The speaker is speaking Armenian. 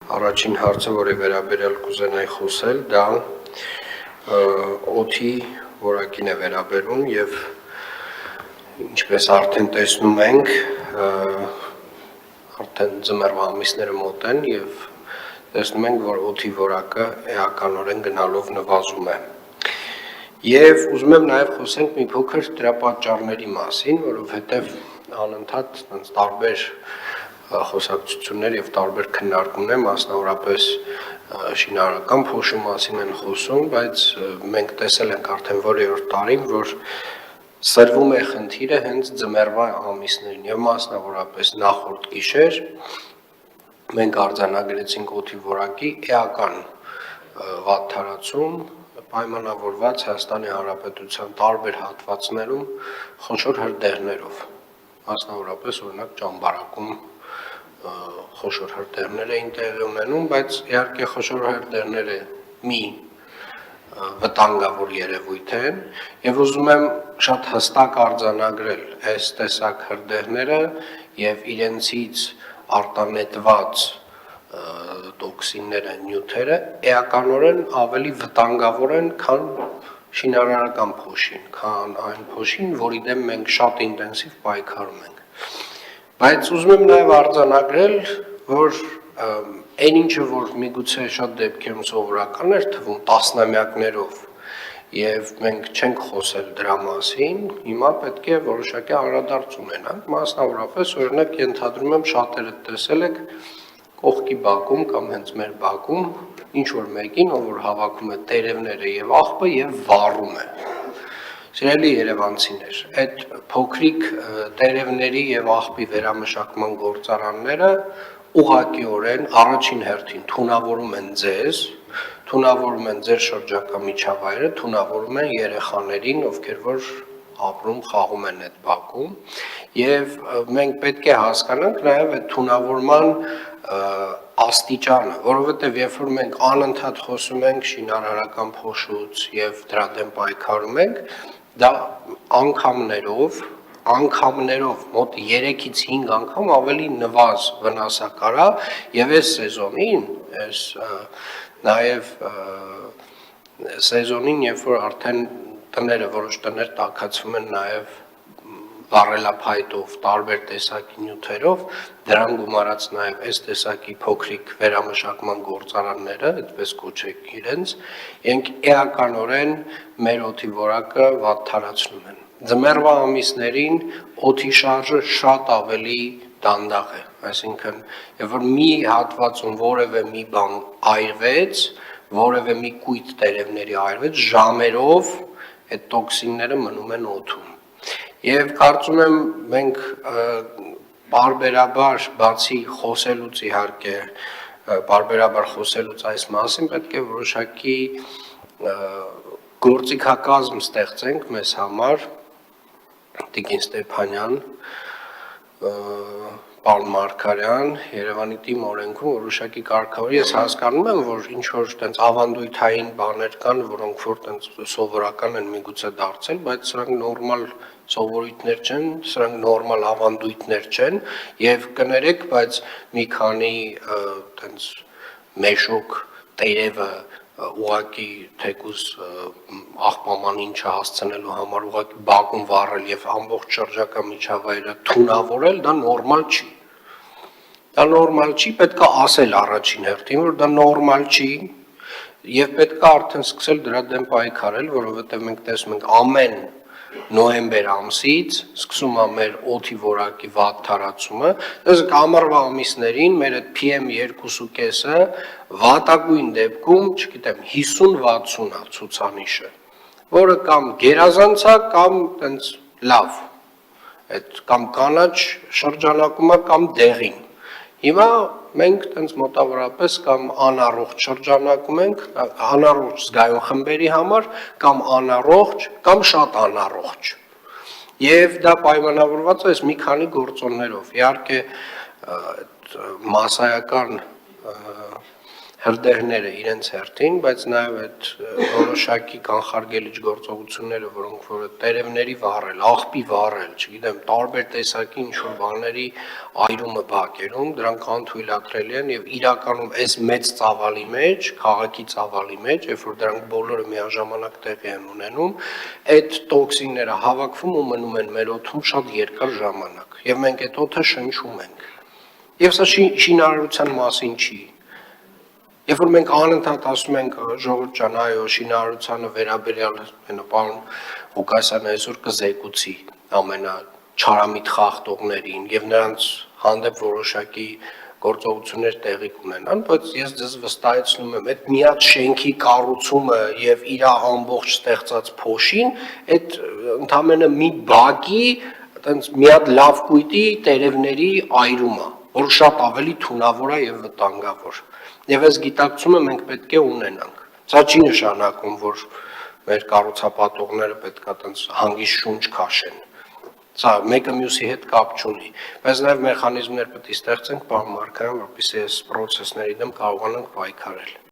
Առաջին հարցը, որի վերաբերյալ կուզենայի խոսել, դա օդի որակին է վերաբերում եւ ինչպես արդեն տեսնում ենք, արդեն ձմեռվա ամիսները մոտ են եւ տեսնում ենք, որ օդի որակը էականորեն գնալով նվազում է։ Եվ ուզում եմ նաեւ խոսենք մի փոքր դրա պատճառների մասին, որովհետեւ անընդհատ տարբեր խոսակցություններ եւ տարբեր քննարկումներ, մասնավորապես շինարարական փոշու մասին են խոսում, բայց մենք տեսել ենք արդեն որևէ տարին, որ սրվում է խնդիրը հենց ձմեռվա ամիսներին եւ մասնավորապես նախորդ գիշեր մենք արձանագրեցինք օդի որակի էական վատթարացում, պայմանավորված Հայաստանի Հանրապետության տարբեր հատվածներում խոշոր հրդեհներով, մասնավորապես օրինակ Ճամբարակում խոշոր հրդեհներ էին տեղի ունենում, բայց իհարկե խոշոր հրդեհները մի վտանգավոր երևույթ են եւ ուզում եմ շատ հստակ արձանագրել այս տեսակ հրդեհները եւ իրենցից արտանետված տոքսինները, նյութերը էականորեն ավելի վտանգավոր են, քան շինարարական փոշին, քան այն փոշին, որի դեմ մենք շատ ինտենսիվ պայքարում ենք։ Բայց ուզում եմ նաև արձանագրել, որ այն ինչը, որ միգուցե շատ դեպքերում սովորական էր թվում տասնամյակներով, եւ մենք չենք խոսել դրա մասին, հիմա պետք է որոշակի անդրադարձ ունենանք, մասնավորապես օրինակ ենթադրում եմ շատերը տեսել եք կողքի բակում կամ հենց մեր բակում ինչ որ մեկին, ով որ հավաքում է տերևները եւ աղբը եւ վառում է։ Սիրելի երևանցիներ, այդ փոքրիկ տերևների եւ աղբի վերամշակման գործարանները ուղղակիորեն առաջին հերթին թունավորում են ձեզ, թունավորում են ձեր շրջակա միջավայրը, թունավորում են երեխաներին, ովքեր որ ապրում, խաղում են այդ բակում, եւ մենք պետք է հասկանանք նաեւ այդ թունավորման աստիճանը, որովհետեւ երբ որ մենք անընդհատ խոսում ենք շինարարական փոշուց եւ դրա դեմ պայքարում ենք, դա անգամներով մոտ 3-ից 5 անգամ ավելի նվազ վնասակար է եւ այս սեզոնին, նաեւ սեզոնին, երբ որ արդեն տները, որոշ տներ տաքացվում են նաեւ վառելափայտով, տարբեր տեսակի նյութերով, դրան գումարած նաեւ այս տեսակի փոքրիկ վերամշակման գործարանները, այդպես կոչեք իրենց, իրենք էականորեն մեր օդի որակը վատթարացնում են։ Ձմեռվա ամիսներին օդի շարժը շատ ավելի դանդաղ է, այսինքն, երբ որ մի հատվածում որևէ մի բան այրվեց, որևէ մի կույտ տերևների այրվեց, ժամերով այդ տոքսինները մնում են օդում։ Եվ կարծում եմ մենք բարբերաբար բացի խոսելուց իհարկե բարբերաբար խոսելուց այս մասին պետք է որոշակի գործիքակազմ ստեղծենք մեզ համար Տիկին Ստեփանյան, պարոն Մարգարյան, Երևանի թիմ օրենքում որոշակի կարգավոր ես հասկանում եմ, որ ինչ որ տենց ավանդույթային բաներ կան, որոնք որ տենց սովորական են միգուցե դարձել, բայց սրանք նորմալ սովորույթներ չեն, սրանք նորմալ ավանդույթներ չեն եւ կներեք, բայց մի քանի տենց մեշոք տերևը ուղակի թեկուզ աղբամանին չհասցնելու համար ուղակի բակում վառել եւ ամբողջ շրջակա միջավայրը թունավորել, դա նորմալ չի։ Դա նորմալ չի, պետք է ասել առաջին հերթին, որ դա նորմալ չի եւ պետք է արդեն սկսել դրա դեմ պայքարել, որովհետեւ մենք տեսնում ենք ամեն նոյեմբեր ամսից սկսում է մեր օդի որակի վատթարացումը, այսինքն ամառվա ամիսներին մեր այդ PM2.5-ը վատագույն դեպքում, չգիտեմ, 50-60 է ցուցանիշը, որը կամ գերազանց է, կամ տենց լավ, այդ կամ կանաչ շրջանակում է, կամ դեղին։ Հիմա մենք տենց մոտավորապես կամ անառողջ շրջանակում ենք, անառողջ զգայուն խմբերի համար, կամ անառողջ, կամ շատ անառողջ։ Եվ դա պայմանավորված է մի քանի գործոններով։ Իհարկե մասսայական հրդեհները իրենց հերթին, բայց նաև այդ որոշակի կանխարգելիչ գործողությունները, որոնք որ տերևների վառել, աղբի վառել, չգիտեմ, տարբեր տեսակի ինչ-որ բաների այրումը բակերում, դրանք անթույլատրելի են եւ իրականում այս մեծ ծավալի մեջ, քաղաքի ծավալի մեջ, երբ որ դրանք բոլորը միաժամանակ տեղի են ունենում, այդ տոքսինները հավաքվում ու մնում են մեր օդում շատ երկար ժամանակ եւ մենք այդ օդը շնչում ենք։ Եվ սա շինարարության մասին չի։ Երբ որ մենք անընդհատ ասում ենք ժողովուրդ ջան, այո, շինարարությանը վերաբերյալ պարոն Ղուկասյանը այսօր կզեկուցի ամենաչարամիտ խախտողներին եւ նրանց հանդեպ որոշակի գործողություններ տեղի կունենան, բայց ես ձեզ վստահեցնում եմ, այդ միած շենքի կառուցումը եւ իր ամբողջ ստեղծած փոշին, այդ ընդամենը մի բակի, այտենց մի հատ լավ կույտի տերևների այրումը, որ շատ ավելի թունավոր է եւ վտանգավոր։ Եվ այս գիտակցումը մենք պետք է ունենանք։ Սա չի նշանակում, որ մեր կառուցապատողները պետք է այտենց հանգիստ շունչ քաշեն։ Սա մեկը մյուսի հետ կապ չունի, բայց նաև մեխանիզմներ պետք է ստեղծենք, պարոն Մարգարյան, որպեսզի այս process-ների դեմ կարողանանք պայքարել։